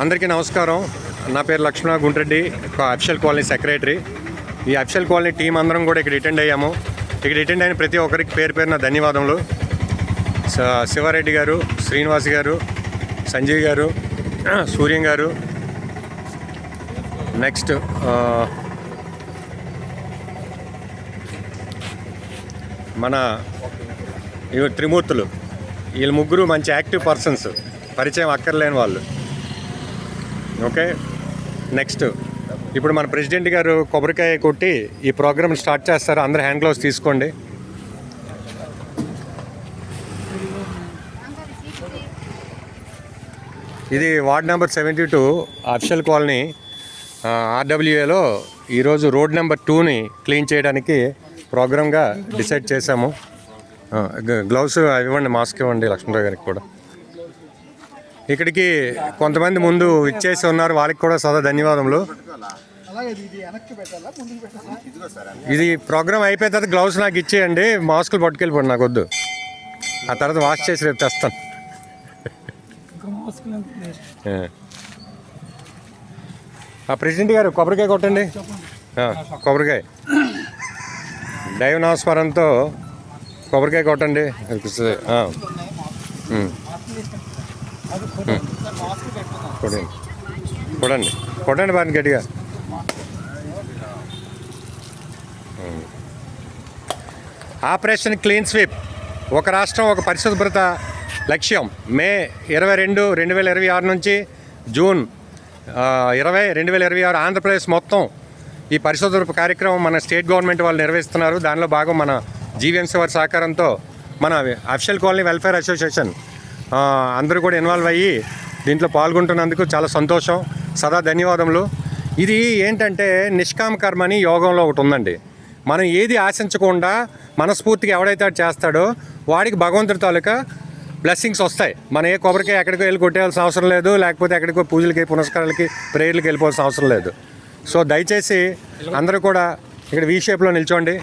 అందరికీ నమస్కారం. నా పేరు లక్ష్మణ గుండ్రెడ్డి, అఫిషియల్ కాలనీ సెక్రటరీ. ఈ అఫిషియల్ కాలనీ టీం అందరం కూడా ఇక్కడ అటెండ్ అయ్యాము. ఇక్కడ అటెండ్ అయిన ప్రతి ఒక్కరికి పేరు పేరున ధన్యవాదములు. శివారెడ్డి గారు, శ్రీనివాస్ గారు, సంజీవ్ గారు, సూర్యం గారు, నెక్స్ట్ మన ఇవి త్రిమూర్తులు. వీళ్ళు ముగ్గురు మంచి యాక్టివ్ పర్సన్స్, పరిచయం అక్కర్లేని వాళ్ళు. ఓకే, నెక్స్ట్ ఇప్పుడు మన ప్రెసిడెంట్ గారు కొబ్బరికాయ కొట్టి ఈ ప్రోగ్రామ్ స్టార్ట్ చేస్తారు. అందరు హ్యాండ్ గ్లౌస్ తీసుకోండి. ఇది వార్డ్ నెంబర్ 72 అఫిషియల్ కాలనీ ఆర్డబ్ల్యూఏలో ఈరోజు రోడ్ నెంబర్ 2ని క్లీన్ చేయడానికి ప్రోగ్రామ్గా డిసైడ్ చేశాము. గ్లౌస్ ఇవ్వండి, మాస్క్ ఇవ్వండి లక్ష్మణరావు గారికి కూడా. ఇక్కడికి కొంతమంది ముందు ఇచ్చేసి ఉన్నారు, వాళ్ళకి కూడా సదా ధన్యవాదములు. ఇది ప్రోగ్రామ్ అయిపోయిన తర్వాత గ్లౌస్ నాకు ఇచ్చేయండి, మాస్కులు పట్టుకెళ్ళిపోండి, నాకు వద్దు. ఆ తర్వాత వాష్ చేసి రేపు తెస్తాను. ప్రెసిడెంట్ గారు కొబ్బరికాయ కొట్టండి. కొబ్బరికాయ దైవ నమస్కారంతో కొబ్బరికాయ కొట్టండి. కొట్టండి కొట్టండి బాగా గట్టిగా. ఆపరేషన్ క్లీన్ స్వీప్, ఒక రాష్ట్రం ఒక పరిశుభ్రత లక్ష్యం. మే 22, 2026 నుంచి జూన్ 20, 2026 ఆంధ్రప్రదేశ్ మొత్తం ఈ పరిశుభ్రత కార్యక్రమం మన స్టేట్ గవర్నమెంట్ వాళ్ళు నిర్వహిస్తున్నారు. దానిలో భాగం మన జీవీఎంసీ వారి సహకారంతో మన అఫిషియల్ కాలనీ వెల్ఫేర్ అసోసియేషన్ అందరూ కూడా ఇన్వాల్వ్ అయ్యి దీంట్లో పాల్గొంటున్నందుకు చాలా సంతోషం, సదా ధన్యవాదములు. ఇది ఏంటంటే నిష్కామ కర్మ అని యోగంలో ఒకటి ఉందండి. మనం ఏది ఆశించకుండా మనస్ఫూర్తిగా ఎవడైతే అది చేస్తాడో వాడికి భగవంతుడి తాలూకా బ్లెస్సింగ్స్ వస్తాయి. మనం ఏ కొబ్బరికాయ ఎక్కడికో వెళ్ళి కొట్టేయాల్సిన అవసరం లేదు, లేకపోతే ఎక్కడికో పూజలకి పునస్కారాలకి ప్రేయర్లకి వెళ్ళిపోవాల్సిన అవసరం లేదు. సో దయచేసి అందరూ కూడా ఇక్కడ వీ షేప్లో నిల్చోండి.